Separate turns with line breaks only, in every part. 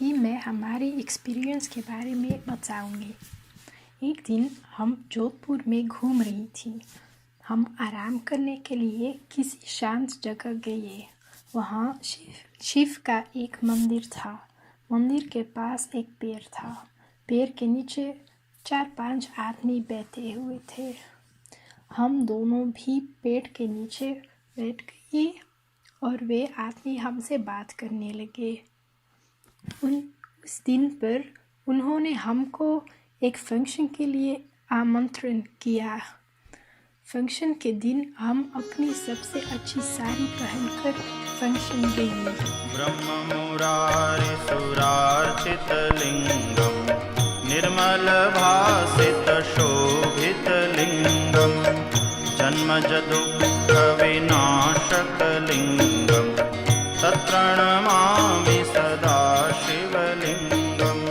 अभी मैं हमारी एक्सपीरियंस के बारे में बताऊंगी। एक दिन हम जोधपुर में घूम रही थी। हम आराम करने के लिए किसी शांत जगह गए। वहाँ शिव का एक मंदिर था। मंदिर के पास एक पेड़ था। पेड़ के नीचे 4-5 आदमी बैठे हुए थे। हम दोनों भी पेड़ के नीचे बैठ गए और वे आदमी हमसे बात करने लगे। उस दिन पर उन्होंने हमको एक फंक्शन के लिए आमंत्रण किया। फंक्शन के दिन हम अपनी सबसे अच्छी साड़ी पहनकर फंक्शन गए।
ब्रह्ममुरारि सुरार्चितलिङ्गं निर्मलभासितशोभितलिङ्गं जन्मजदुःखविनाशकलिङ्गं तत्प्रणमामि सदा शिवलिङ्गम्।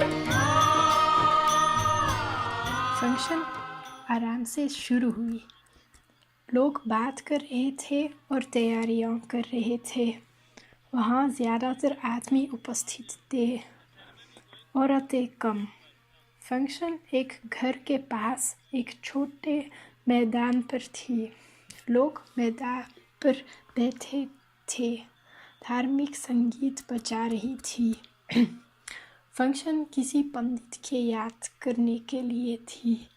फंक्शन आराम से शुरू हुई। लोग बात कर रहे थे और तैयारियां कर रहे थे। वहाँ ज़्यादातर आदमी उपस्थित थे, औरतें कम। फंक्शन एक घर के पास एक छोटे मैदान पर थी। लोग मैदान पर बैठे थे। धार्मिक संगीत बजा रही थी। फंक्शन किसी पंडित के याद करने के लिए थी।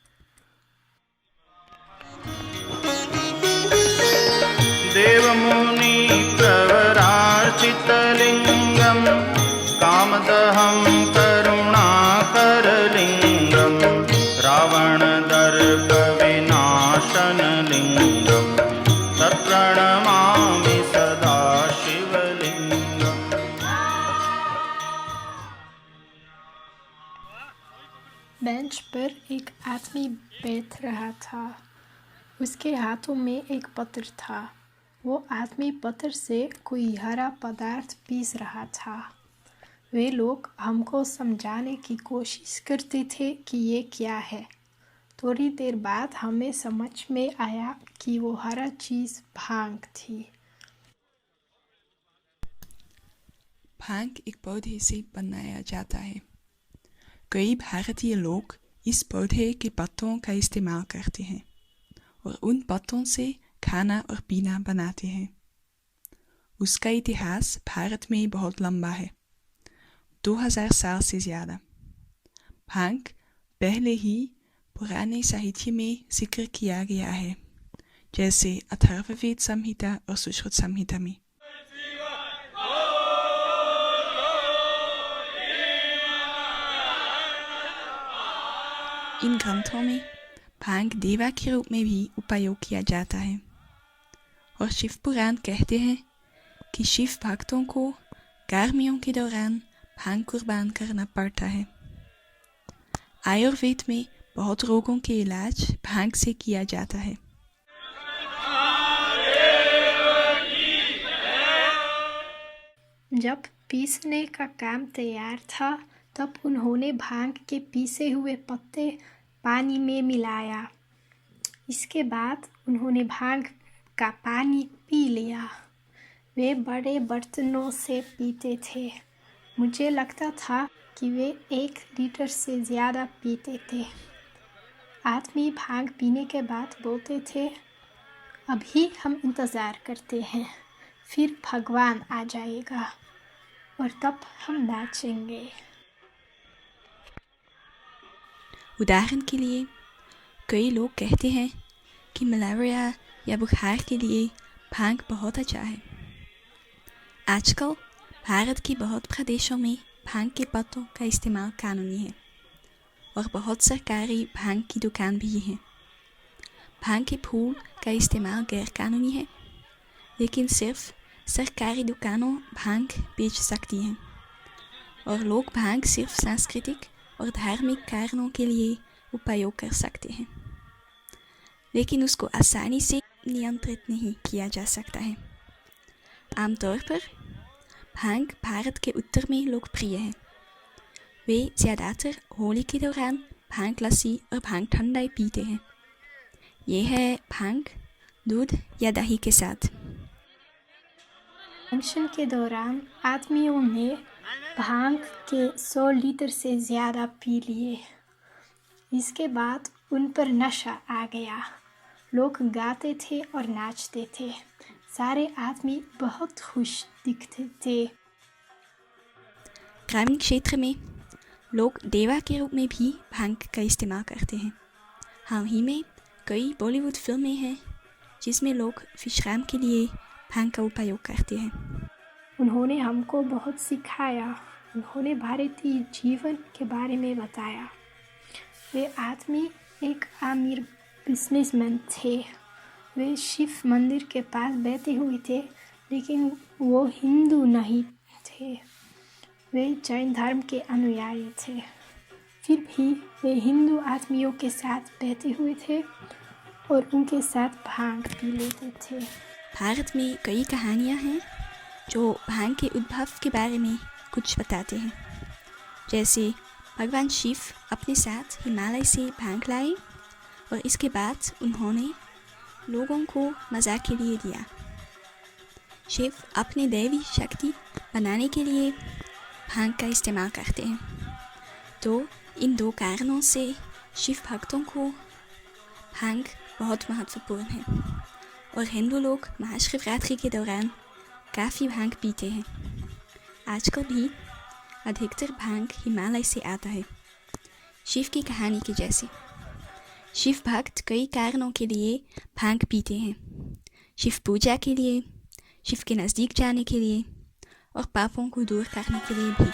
देवमुनि प्रवरार्चितलिङ्गं कामदहं करुणाकरलिङ्गं रावणदर्पविनाशनलिङ्गं तत्प्रणमामि सदा शिवलिङ्गम्।
बेंच पर एक आदमी बैठ रहा था। उसके हाथों में एक पत्र था। वो आदमी पत्र से कोई हरा पदार्थ पीस रहा था। वे लोग हमको समझाने की कोशिश करते थे कि ये क्या है। थोड़ी देर बाद हमें समझ में आया कि वो हरा चीज़ भांग थी।
भांग एक पौधे से बनाया जाता है। कई भारतीय लोग इस पौधे के पत्तों का इस्तेमाल करते हैं और उन पत्तों से खाना और पीना बनाते हैं। उसका इतिहास भारत में बहुत लंबा है, 2000 साल से ज़्यादा। भांग पहले ही पुराने साहित्य में जिक्र किया गया है, जैसे अथर्ववेद संहिता और सुश्रुत संहिता में। इन ग्रंथों में भांग देवा के रूप में भी उपयोग किया जाता है और शिव पुराण कहते हैं कि शिव भक्तों को गर्मियों के दौरान भांग कुर्बान करना पड़ता है। आयुर्वेद में बहुत रोगों के इलाज भांग से किया जाता है।
जब पीसने का काम तैयार था, तब उन्होंने भांग के पीसे हुए पत्ते पानी में मिलाया। इसके बाद उन्होंने भांग का पानी पी लिया। वे बड़े बर्तनों से पीते थे। मुझे लगता था कि वे 1 लीटर से ज़्यादा पीते थे। आदमी भांग पीने के बाद बोलते थे, अभी हम इंतज़ार करते हैं, फिर भगवान आ जाएगा और तब हम नाचेंगे।
उदाहरण के लिए कई लोग कहते हैं कि मलेरिया या बुखार के लिए भांग बहुत अच्छा है। आजकल भारत के बहुत प्रदेशों में भांग के पत्तों का इस्तेमाल कानूनी है और बहुत सरकारी भांग की दुकान भी है। भांग के फूल का इस्तेमाल गैर कानूनी है, लेकिन सिर्फ सरकारी दुकानों भांग बेच सकती हैं और लोग भांग सिर्फ सांस्कृतिक और धार्मिक कारणों के लिए उपयोग कर सकते हैं, लेकिन उसको आसानी से नियंत्रित नहीं किया जा सकता है। आमतौर पर भांग भारत के उत्तर में लोकप्रिय है। वे ज़्यादातर होली के दौरान भांग लस्सी और भांग ठंडाई पीते हैं। ये है भांग दूध या दही के साथ।
फंक्शन के दौरान आदमियों ने भांग के 100 लीटर से ज़्यादा पी लिए। इसके बाद उन पर नशा आ गया। लोग गाते थे और नाचते थे। सारे आदमी बहुत खुश दिखते थे।
ग्रामीण क्षेत्र में लोग देवा के रूप में भी भांग का इस्तेमाल करते हैं। हाल ही में कई बॉलीवुड फिल्में हैं जिसमें लोग विश्राम के लिए भांग का उपयोग करते हैं।
उन्होंने हमको बहुत सिखाया। उन्होंने भारतीय जीवन के बारे में बताया। वे आदमी एक अमीर बिजनेसमैन थे। वे शिव मंदिर के पास बैठे हुए थे, लेकिन वो हिंदू नहीं थे। वे जैन धर्म के अनुयायी थे। फिर भी वे हिंदू आदमियों के साथ बैठे हुए थे और उनके साथ भांग पी लेते थे।
भारत में कई कहानियाँ हैं जो भांग के उद्भव के बारे में कुछ बताते हैं। जैसे भगवान शिव अपने साथ हिमालय से भांग लाए और इसके बाद उन्होंने लोगों को मज़ाक के लिए दिया। शिव अपनी दैवी शक्ति बनाने के लिए भांग का इस्तेमाल करते हैं। तो इन दो कारणों से शिव भक्तों को भांग बहुत महत्वपूर्ण है और हिंदू लोग महाशिवरात्रि के दौरान काफ़ी भांग पीते हैं। आजकल भी अधिकतर भांग हिमालय से आता है। शिव की कहानी के जैसे शिव भक्त कई कारणों के लिए भांग पीते हैं। शिव पूजा के लिए, शिव के नज़दीक जाने के लिए और पापों को दूर करने के लिए भी।